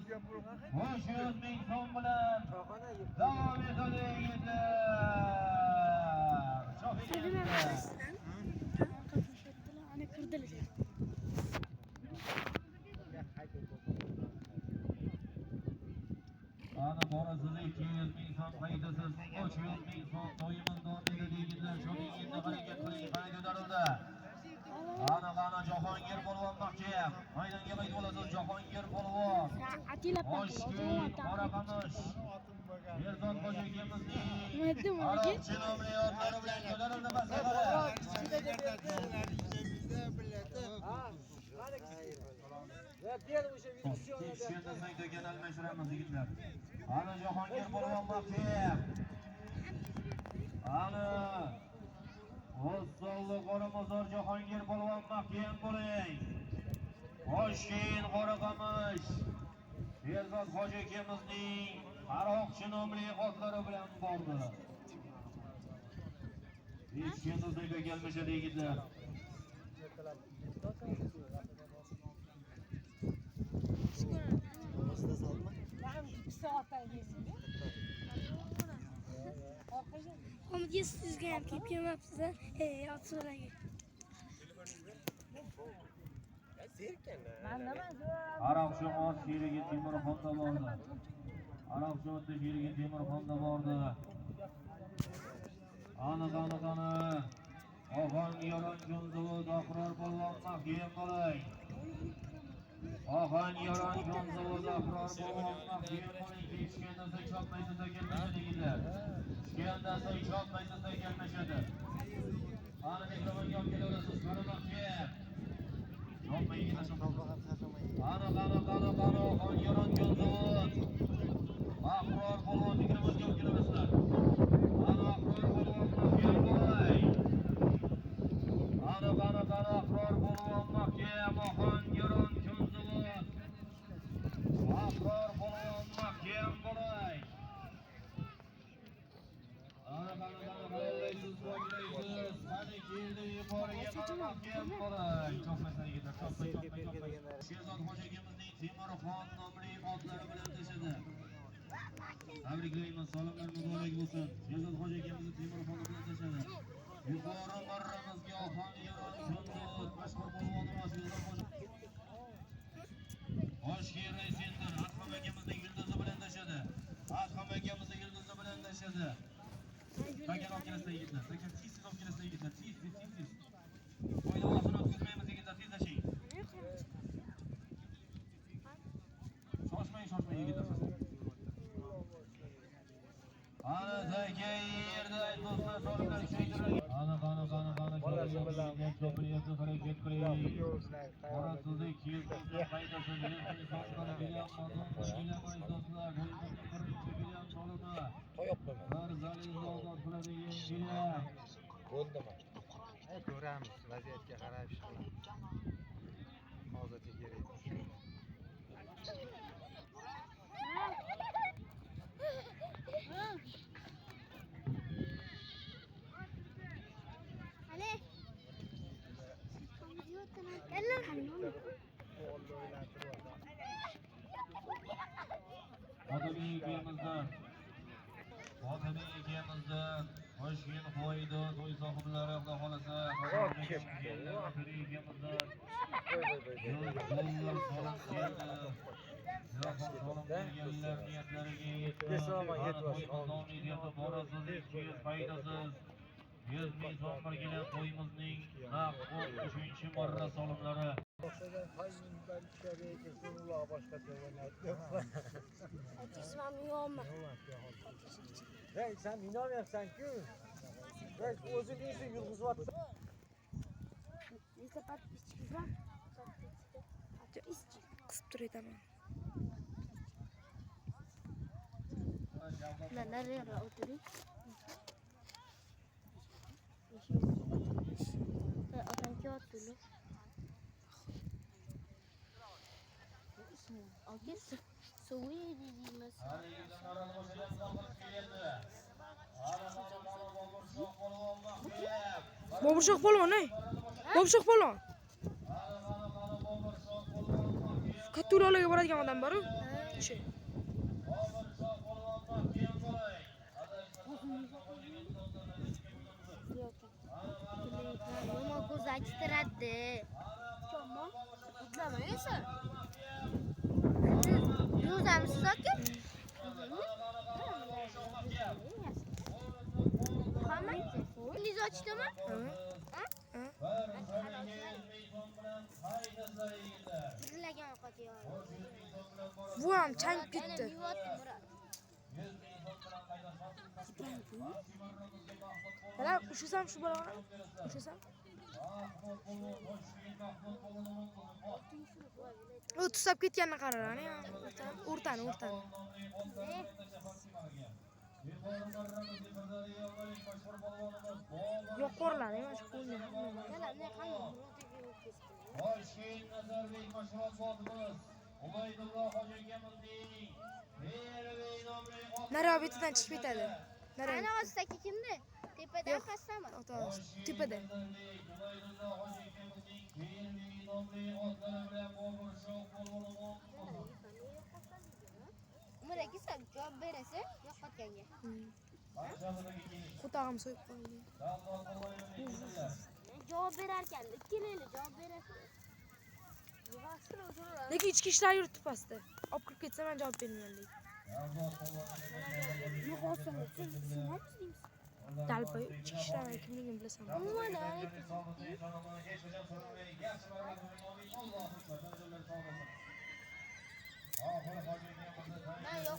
500 ming so'm bilan davom etadi yigitlar. Ana kirdilar. Ana borasiz 200 ming so'm qaydasiz 300 ming so'm doimon davom etadi yigitlar. Shoning endi harakat qiling, qani ko'tarildi. Ana Jahongir polvonmoqchi. Maydonga qaytib olasiz Jahongir polvon. Toshkent Qoraqamish. Erzon Xo'ja akimizning Arabcha nomli otlari bilan ko'tarildi masalada. Tekshirdan degan almashtiramiz yigitlar. Ana Jahongir polvonmoqchi. Ana O'zsolli Qoramozor Jahongir polvon mahkam bo'ling. Toshkent Qoraqamish. Erzon Xo'ja akimizning Aroqchi nomli otlari bilan bordi. Hech kimizga kelmashadi yigitlar. Omga sizga ham kelib kelmabsiz. Otso'raga. Aroqchi ot sheriga Temurxonda bordi. Aroqchi ot sheriga Temurxonda bordi. Ana. Oxon Yoron Jonzovo Doqror polvon mahkam bo'ling. Oxon Yoron Jonzovo Doqror polvon mahkam bo'ling. Kechgandan so'ng chopmaysiz kelmashadi yigitlar. Kechgandan so'ng chopmaysiz kelmashadi. Ana mikrofonga olib kelaverasiz, ko'rmoqchi. Chopmay yigitlar. Ana Oxon Yoron Jonzovo Doqror polvon mikrofonga olib kelaverasizlar. Ana Doqror polvon mahkam bo'ling. Ana Ahror polvon mahkam Oxon Yoron Jonzovo. Ahror polvon mahkam bo'ling. Ana qo'llaysiz, qo'llaysiz. Qani keldi yuqoriga mahkam bo'ling. Chopmasa yigitlar, chopmay. Sherzod Xo'ja akimizning Temurxon nomli otlari bilan tashadi. Tabriklaymiz, salomlar muborak bo'lsin. Sherzod Xo'ja akimizni Temurxon bilan tashadi. Yuqori marramizga Oxon Yoron Jonzovo mashhur polvonimiz Sherzod Xo'ja. Toshkent Raycenter Adham akamizning yulduzi bilan tashadi. Adham akamizning yulduzi bilan tashadi. Takan olib kelasizlar yigitlar. Takan tez olib kelasizlar yigitlar. Tez. O'yinni o'tkazmaymiz yigitlar, tezlashing. Shoshmang yigitlar. Ana zakayirda do'stlar so'rlar kuchaytirilgan. Ana Bolasi bilan ko'piriyatni harakat qiling. Orasida 200 ming qaydasiz 100 ming so'mdan bilan do'stlar. Birinchi bilan solida. Qo'yib qo'yma. Bir zalingizni ozod qiladigan bilan. Bo'ldimi? Ko'ramiz, vaziyatga qarab ish qilamiz. Hozircha kerak. Xotin egamizdan Toshkent qo'ydi, to'y sohiblari xudo xolasa. Foydasiz 100 ming so'm qilgan qo'yimizning naq 13-chi marra solimlari. Sen inanmayapsan-ku. Ben o'zing ishing yurg'izyapsan. Nesa подписчикlar? Qisib turaman. Narera o'tiring. Otanki otdulu. Okey, suvi deymiz. Boburshoq polvon, Boburshoq polvon. Katta ulovlarga boradigan odam bor-ku. O'sha. Nima ko'z achtiradi. Chomon. Uxlamaysan. Yuzamisiz aka? Qamangchi. Liz ochdimi? Birlagan qotiyo. Bu ham changib ketdi. Mana ushlasam shu bolani. Ushlasam. O tusab ketganini qararani. O'rtani. Yo'q qo'rlar, emas qo'lni. Toshkent Nazarbek mashg'ulot botimiz Ubaydulloh Hojiakamining Mervey nomli Nariyoq betidan chiqib ketadi. Ana ostaki kimdi? Tepadan pastami? Tepada. Ubaydulloh Hojiakamining Mervey nomli otlari bilan bobur shoh polvonimiz Umraki sal javob berasa, yo'qotganga. Qutog'im so'yib qo'ydi. Javob berarkan, ikkilayli javob berasiz. Lekin ichki ishlar yuribdi pastda. Olib kirib ketsa men javob bermayman. Dalboy ichki ishlar kimligini bilasan. Umuman Alloh